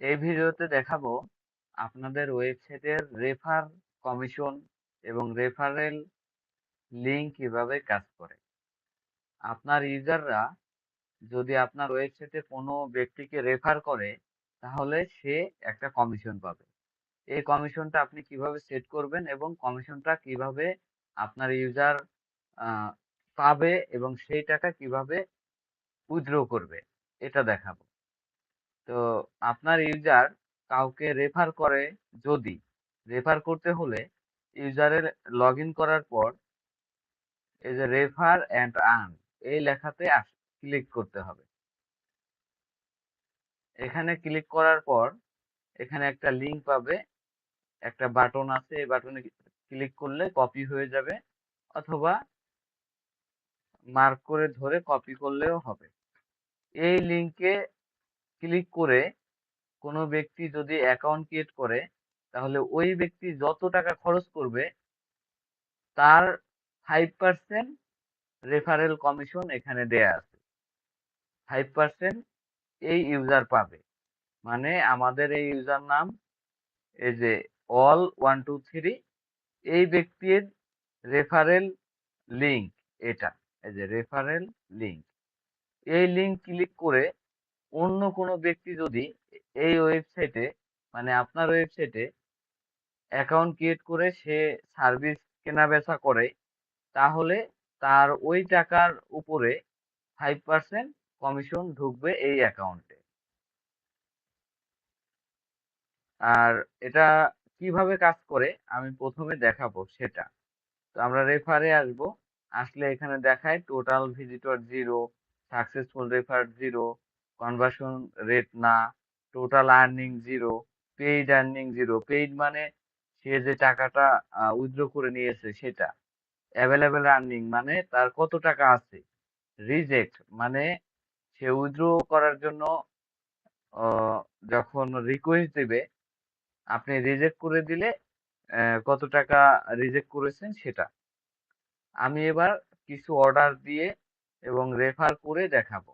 এই ভিডিওতে দেখাবো আপনাদের ওয়েবসাইটের রেফার কমিশন এবং রেফারেল লিঙ্ক কিভাবে কাজ করে। আপনার ইউজাররা যদি আপনার ওয়েবসাইটে কোনো ব্যক্তিকে রেফার করে তাহলে সে একটা কমিশন পাবে। এই কমিশনটা আপনি কিভাবে সেট করবেন এবং কমিশনটা কিভাবে আপনার ইউজার পাবে এবং সেই টাকা কিভাবে উইথড্র করবে এটা দেখাবো। তো আপনার ইউজার কাউকে রেফার করে, যদি রেফার করতে হলে ইউজারের লগ ইন করার পর এই যে রেফার অ্যান্ড আর্ন এই লেখাতে ক্লিক করতে হবে। এখানে ক্লিক করার পর এখানে একটা লিঙ্ক পাবে, একটা বাটন আছে, এই বাটনে ক্লিক করলে কপি হয়ে যাবে, অথবা মার্ক করে ধরে কপি করলেও হবে। এই লিঙ্কে ক্লিক করে কোনো ব্যক্তি যদি অ্যাকাউন্ট ক্রিয়েট করে তাহলে ওই ব্যক্তি যত টাকা খরচ করবে তার 5% রেফারেল কমিশন এখানে দেয়া আছে। 5% এই ইউজার পাবে। মানে আমাদের এই ইউজার নাম এই যে all123, এই ব্যক্তির রেফারেল লিঙ্ক এটা, এই যে রেফারেল লিঙ্ক। এই লিঙ্ক ক্লিক করে অন্য কোনো ব্যক্তি যদি এই ওয়েবসাইটে, মানে আপনার ওয়েবসাইটে অ্যাকাউন্ট ক্রিয়েট করে সে সার্ভিস কেনা বেচা করে, তাহলে তার ওই টাকার উপরে 5% কমিশন ঢুকবে এই অ্যাকাউন্টে। আর এটা কিভাবে কাজ করে আমি প্রথমে দেখাবো সেটা। তো আমরা রেফারে আসবো, আসলে এখানে দেখায় total visitor 0, successful refer 0, conversion rate না, total earning 0, paid earning 0। Paid মানে সে যে টাকাটা উইথড্র করে নিয়েছে সেটা। অ্যাভেলেবেল আর্নিং মানে তার কত টাকা আছে। রিজেক্ট মানে সে উইথড্র করার জন্য যখন রিকোয়েস্ট দিবে, আপনি রিজেক্ট করে দিলে কত টাকা রিজেক্ট করেছেন সেটা। আমি এবার কিছু অর্ডার দিয়ে এবং রেফার করে দেখাবো।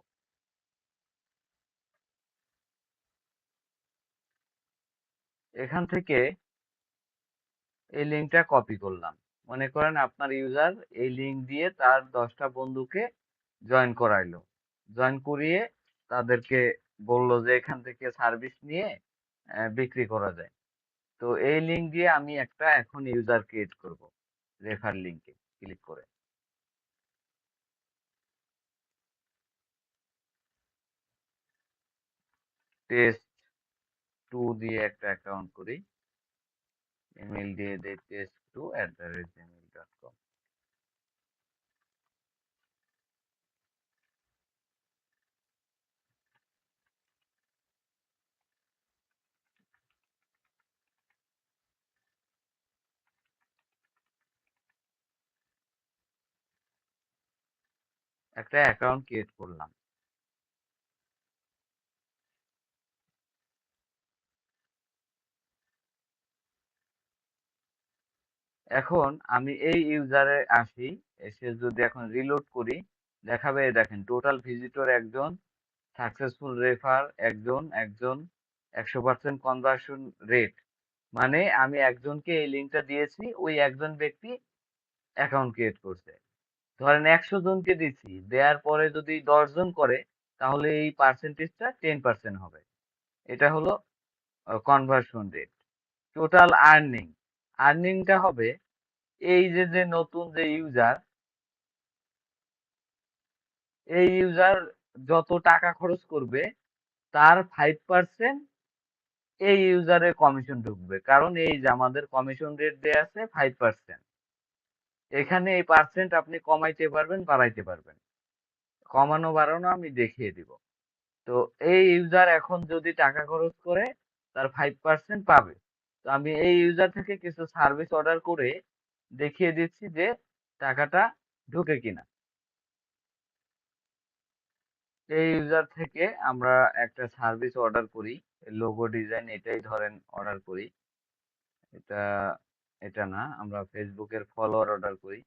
এখান থেকে এই লিঙ্কটা কপি করলাম। মনে করেন আপনার ইউজার এই লিঙ্ক দিয়ে তার 10টা বন্ধুকে জয়েন করাইলো। জয়েন করিয়ে তাদেরকে বলল যে এখান থেকে সার্ভিস নিয়ে বিক্রি করা যায়। তো এই লিঙ্ক দিয়ে আমি একটা এখন ইউজার ক্রিয়েট করব, রেফার লিঙ্কে ক্লিক করে। test2 দিয়ে একটা অ্যাকাউন্ট করি, ইমেল দিয়ে দেই test2@gmail.com। একটা অ্যাকাউন্ট ক্রিয়েট করলাম। এখন আমি এই ইউজারে আসি, এসে যদি এখন রিলোড করি, দেখাবে এই দেখেন টোটাল ভিজিটর একজন, সাকসেসফুল রেফার একজন, 100% কনভার্সন রেট। মানে আমি একজনকে এই লিঙ্কটা দিয়েছি, ওই একজন ব্যক্তি অ্যাকাউন্ট ক্রিয়েট করছে। ধরেন 100 জনকে দিচ্ছি, দেওয়ার পরে যদি 10 জন করে তাহলে এই পার্সেন্টেজটা 10% হবে। এটা হলো কনভার্সন রেট। টোটাল আর্নিং, আর্নিংটা হবে এই যে যে নতুন যে ইউজার, এই ইউজার যত টাকা খরচ করবে তার 5% এই ইউজারের কমিশন ঢুকবে। কারণ এই যে আমাদের কমিশন রেট দেয়া আছে 5%। এখানে এই পার্সেন্ট আপনি কমাইতে পারবেন, বাড়াইতে পারবেন। কমানো বাড়ানো আমি দেখিয়ে দিব। তো এই ইউজার এখন যদি টাকা খরচ করে তার 5% পাবে। তো আমি এই ইউজার থেকে কিছু সার্ভিস অর্ডার করে দেখিয়ে দিচ্ছি যে টাকাটা ঢোকে কিনা। এই ইউজার থেকে আমরা একটা সার্ভিস অর্ডার করি, লোগো ডিজাইন এটাই ধরেন অর্ডার করি। এটা এটা না, আমরা ফেসবুকের ফলোয়ার অর্ডার করি।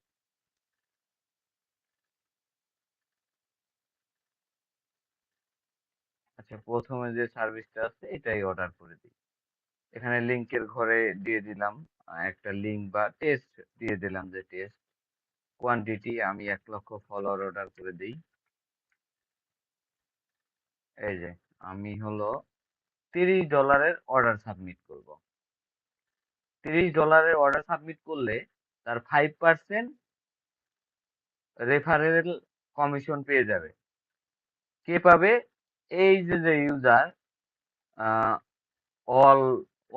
আচ্ছা, আচ্ছা, প্রথমে যে সার্ভিসটা আছে এটাই অর্ডার করে দিই। এখানে লিংকের ঘরে দিয়ে দিলাম একটা লিংক বা টেস্ট দিয়ে দিলাম, যে টেস্ট কোয়ান্টিটি আমি 1 লক্ষ ফলোয়ার অর্ডার করে দিই। এই যে আমি হলো $30 অর্ডার সাবমিট করব। $30 অর্ডার সাবমিট করলে তার 5% রেফারেল কমিশন পেয়ে যাবে। কে পাবে? এই যে ইউজার অল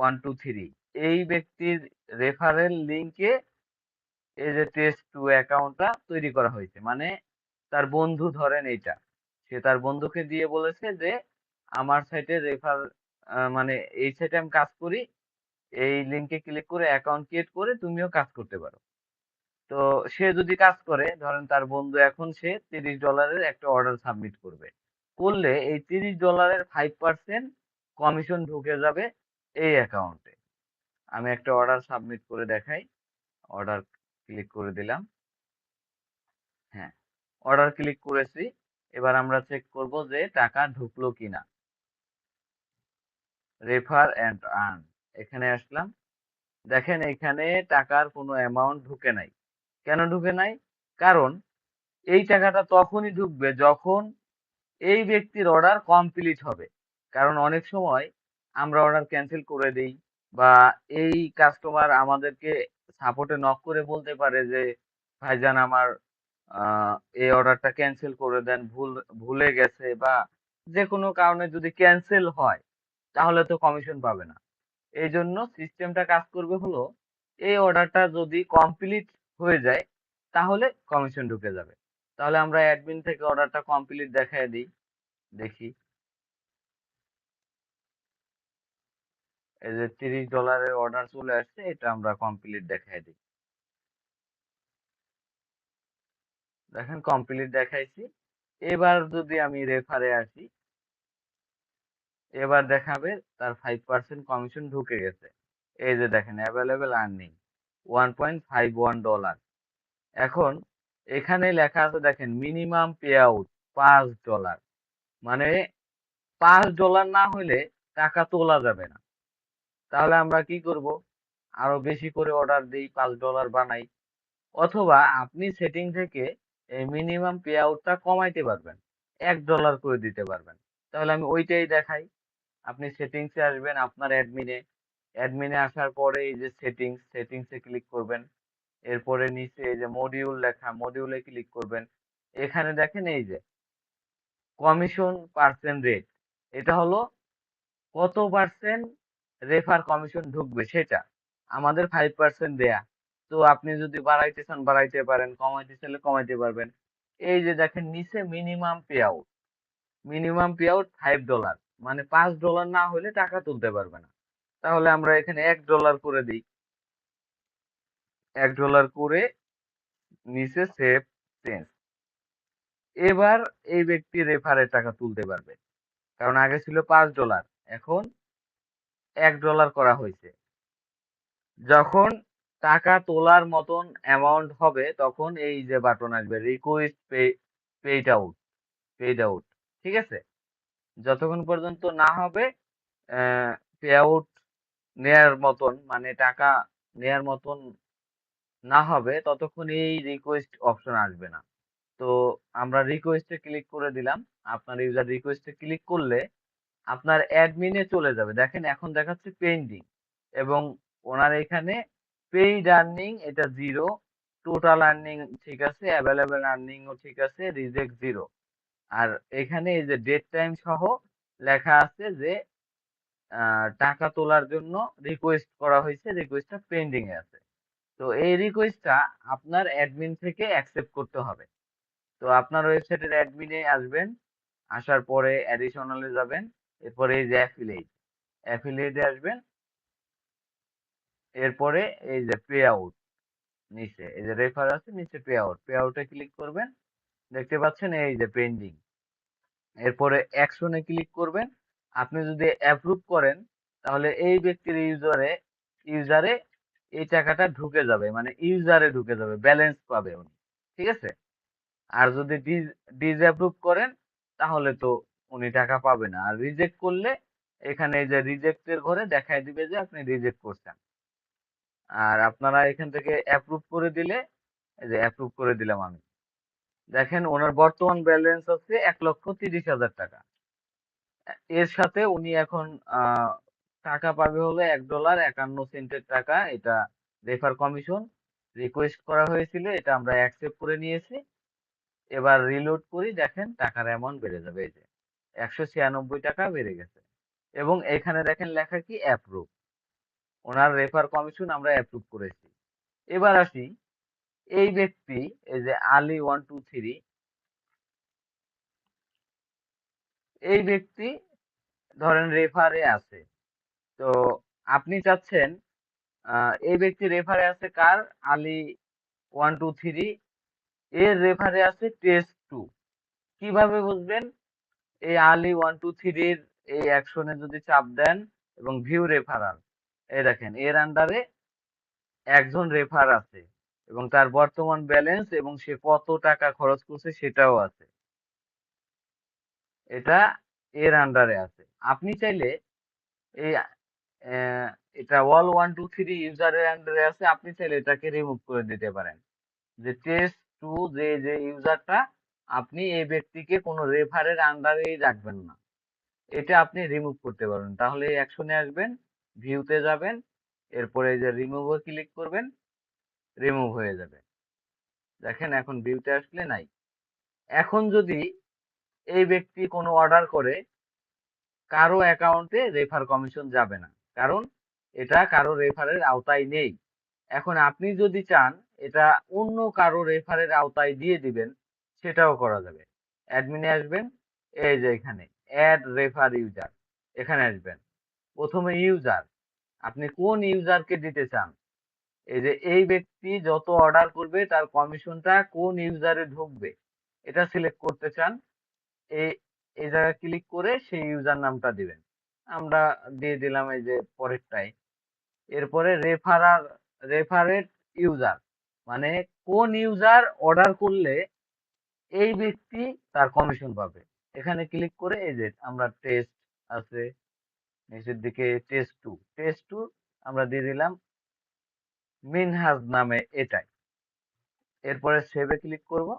123, এই ব্যক্তির রেফারেল লিংকে এই যে টেস্ট2 অ্যাকাউন্টটা তৈরি করা হয়েছে। মানে তার বন্ধু, ধরেন এইটা, সে তার বন্ধুকে দিয়ে বলেছে যে আমার সাইটে মানে এই সাইটে আমি কাজ করি, এই লিংকে ক্লিক করে অ্যাকাউন্ট ক্রিয়েট করে তুমিও কাজ করতে পারো। তো সে যদি কাজ করে, ধরেন তার বন্ধু, এখন সে $30 একটা অর্ডার সাবমিট করবে, করলে এই $30 5% কমিশন ঢুকে যাবে এই অ্যাকাউন্টে। আমি একটা অর্ডার সাবমিট করে দেখাই। অর্ডার ক্লিক করে দিলাম। হ্যাঁ, অর্ডার ক্লিক করেছি। এবার আমরা চেক করব যে টাকা ঢুকলো কিনা। রেফার অ্যান্ড আর্ন, এখানে আসলাম। দেখেন এখানে টাকার কোনো অ্যামাউন্ট ঢুকে নাই। কেন ঢুকে নাই? কারণ এই টাকাটা তখনই ঢুকবে যখন এই ব্যক্তির অর্ডার কমপ্লিট হবে। কারণ অনেক সময় আমরা অর্ডার ক্যান্সেল করে দেই, বা এই কাস্টমার আমাদেরকে সাপোর্টে নক করে বলতে পারে যে ভাইজান আমার এই অর্ডারটা ক্যান্সেল করে দেন, ভুলে গেছে, বা যে কোনো কারণে যদি ক্যান্সেল হয় তাহলে তো কমিশন পাবে না। এই জন্য সিস্টেমটা কাজ করবে হলো, এই অর্ডারটা যদি কমপ্লিট হয়ে যায় তাহলে কমিশন ঢুকে যাবে। তাহলে আমরা অ্যাডমিন থেকে অর্ডারটা কমপ্লিট দেখায় দিই, দেখি। এই যে $30 অর্ডার চলে আসছে, এটা আমরা কমপ্লিট দেখায় দিই। দেখেন কমপ্লিট দেখাইছি। এবার যদি আমি রেফারে আসি, এবার দেখাবে তার 5% কমিশন ঢুকে গেছে। এই যে দেখেন অ্যাভেলেবেল আর্নিং $1.51। এখন এখানে লেখা আছে, দেখেন মিনিমাম পে আউট $5। মানে $5 না হলে টাকা তোলা যাবে না। তাহলে আমরা কি করব? আরো বেশি করে অর্ডার দিই, $5 বানাই। অথবা আপনি সেটিং থেকে এই মিনিমাম পে আউটটা কমাইতে পারবেন, $1 করে দিতে পারবেন। তাহলে আমি ওইটাই দেখাই। আপনি সেটিংসে আসবেন, আপনার অ্যাডমিনে আসার পরে এই যে সেটিংসে ক্লিক করবেন। এরপরে নিচে এই যে মডিউল লেখা, মডিউলে ক্লিক করবেন। এখানে দেখেন এই যে কমিশন পার্সেন্ট রেট, এটা হলো কত পার্সেন্ট রেফার কমিশন ঢুকবে সেটা। আমাদের 5% দেয়া। তো আপনি যদি বাড়াইতে চান বাড়াইতে পারেন, কমাইতে চাইলে কমাইতে পারবেন। এই যে দেখেন নিচে মিনিমাম পে আউট $5, মানে $5 না হলে টাকা তুলতে পারবে না। তাহলে আমরা এখানে $1 করে দিই। $1 করে নিচে সেভ চেঞ্জ। এবার এই ব্যক্তি রেফারের টাকা তুলতে পারবে, কারণ আগে ছিল $5, এখন $1 করা হয়েছে। যখন টাকা তোলার মতন অ্যামাউন্ট হবে তখন এই যে বাটন আসবে, রিকোয়েস্ট পেইড আউট। ঠিক আছে? যতক্ষণ পর্যন্ত না হবে পে আউট নেয়ার মতন, মানে টাকা নেয়ার মতন না হবে, ততক্ষণ এই রিকোয়েস্ট অপশন আসবে না। তো আমরা রিকোয়েস্টে ক্লিক করে দিলাম। আপনার ইউজার রিকোয়েস্টে ক্লিক করলে আপনার অ্যাডমিনে চলে যাবে। দেখেন এখন দেখাচ্ছে পেন্ডিং, এবং ওনার এখানে পেইড আর্নিং এটা 0, টোটাল আর্নিং ঠিক আছে, অ্যাভেলেবেল আর্নিং ও ঠিক আছে, রিজেক্ট 0। আর এখানে এই যে ডেট টাইম সহ লেখা আছে যে টাকা তোলার জন্য রিকোয়েস্ট করা হয়েছে, রিকোয়েস্টটা পেন্ডিং এ আছে। তো এই রিকোয়েস্টটা আপনার অ্যাডমিন থেকে অ্যাকসেপ্ট করতে হবে। তো আপনার ওয়েবসাইটের অ্যাডমিনে আসবেন, আসার পরে অ্যাডিশনালে যাবেন, এরপরে এই যে অ্যাফিলিয়েটে আসবেন, এরপরে এই যে পে আউট, নিচে এই যে রেফার আছে, নিচে পে আউটে ক্লিক করবেন। দেখতে পাচ্ছেন এই যে পেন্ডিং। এরপরে অ্যাকশনে ক্লিক করবেন। আপনি যদি অ্যাপ্রুভ করেন তাহলে এই ব্যক্তির ইউজারে এই টাকাটা ঢুকে যাবে, মানে ইউজারে ঢুকে যাবে, ব্যালেন্স পাবে উনি। ঠিক আছে? আর যদি ডিসঅ্যাপ্রুভ করেন তাহলে তো উনি টাকা পাবে না। আর রিজেক্ট করলে এখানে এই যে রিজেক্টের ঘরে দেখায় দিবে যে আপনি রিজেক্ট করছেন। আর আপনারা এখান থেকে অ্যাপ্রুভ করে দিলে, এই যে অ্যাপ্রুভ করে দিলাম আমি। দেখেন ওনার বর্তমান ব্যালেন্স আছে 1,30,000 টাকা। এর সাথে উনি এখন টাকা পাবে হলো $1.51 টাকা। এটা রেফার কমিশন রিকোয়েস্ট করা হয়েছিল, এটা আমরা অ্যাকসেপ্ট করে নিয়েছি। এবার রিলোড করি, দেখেন টাকার অ্যামাউন্ট বেড়ে যাবে, এই যে 196 টাকা বেড়ে গেছে। এবং এখানে দেখেন লেখা কি অ্যাপ্রুভ, ওনার রেফার কমিশন আমরা অ্যাপ্রুভ করেছি। এবার আসি, এই ব্যক্তি এই যে আলী 123, এই ব্যক্তি ধরেন রেফারে আছে। তো আপনি চাচ্ছেন এই ব্যক্তি রেফারে আছে কার, আলী 123, এর রেফারে আছে টেস্ট 2। কিভাবে বুঝবেন? এই আলী 123-র এই অ্যাকশনে যদি চাপ দেন এবং ভিউ রেফারাল, এই দেখেন এর আন্ডারে একজন রেফার আছে এবং তার বর্তমান ব্যালেন্স এবং সে কত টাকা খরচ করছে সেটাও আছে। এটা এর আন্ডারে আছে। আপনি চাইলে এই এটা অল 123 ইউজারের আন্ডারে আছে, আপনি চাইলে এটাকে রিমুভ করে দিতে পারেন। যে টেস্ট টু, যে ইউজারটা, আপনি এই ব্যক্তিকে কোনো রেফারের আন্ডারেই রাখবেন না, এটা আপনি রিমুভ করতে পারবেন। তাহলে এই অ্যাকশনে আসবেন, ভিউতে যাবেন, এরপরে এই যে রিমুভে ক্লিক করবেন, রিমুভ হয়ে যাবে। দেখেন এখন ভিউতে আসলে নাই। এখন যদি এই ব্যক্তি কোনো অর্ডার করে, কারো অ্যাকাউন্টে রেফার কমিশন যাবে না, কারণ এটা কারো রেফারের আওতায় নেই। এখন আপনি যদি চান এটা অন্য কারো রেফারের আওতায় দিয়ে দিবেন, সেটাও করা যাবে। অ্যাডমিনে আসবেন, এই যে এখানে অ্যাড রেফার ইউজার, এখানে আসবেন। প্রথমে ইউজার, আপনি কোন ইউজারকে দিতে চান, এই যে এই ব্যক্তি যত অর্ডার করবে তার কমিশনটা কোন ইউজারে ঢুকবে এটা সিলেক্ট করতে চান। এই এই জায়গায় ক্লিক করে সেই ইউজার নামটা দিবেন। আমরা দিয়ে দিলাম এই যে পরেরটাই। এরপরে রেফারেট ইউজার, মানে কোন ইউজার অর্ডার করলে এই ব্যক্তি তার কমিশন পাবে। এখানে ক্লিক করে এই যে আমরা টেস্ট আছে নিচের দিকে, টেস্ট টু আমরা দিয়ে দিলাম মিনহাজ নামে এটাই। এরপরে সেভে ক্লিক করব।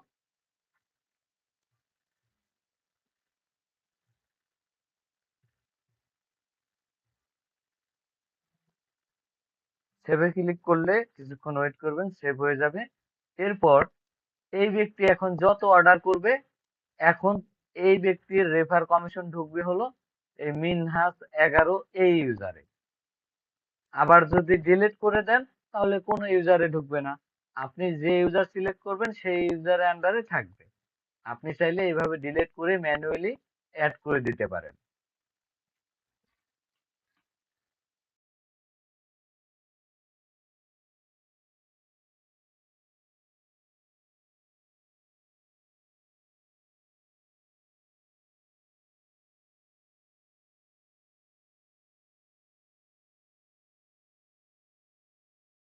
সেভে ক্লিক করলে কিছুক্ষণ ওয়েট করবেন, সেভ হয়ে যাবে। এরপর এই ব্যক্তি এখন যত অর্ডার করবে, এখন এই ব্যক্তির রেফার কমিশন ঢুকবে হলো এই মিনহাস 11 এই ইউজারে। আবার যদি ডিলিট করে দেন তাহলে কোনো ইউজারে ঢুকবে না, আপনি যে ইউজার সিলেক্ট করবেন সেই ইউজারের আন্ডারে থাকবে। আপনি চাইলে এইভাবে ডিলিট করে ম্যানুয়ালি অ্যাড করে দিতে পারেন।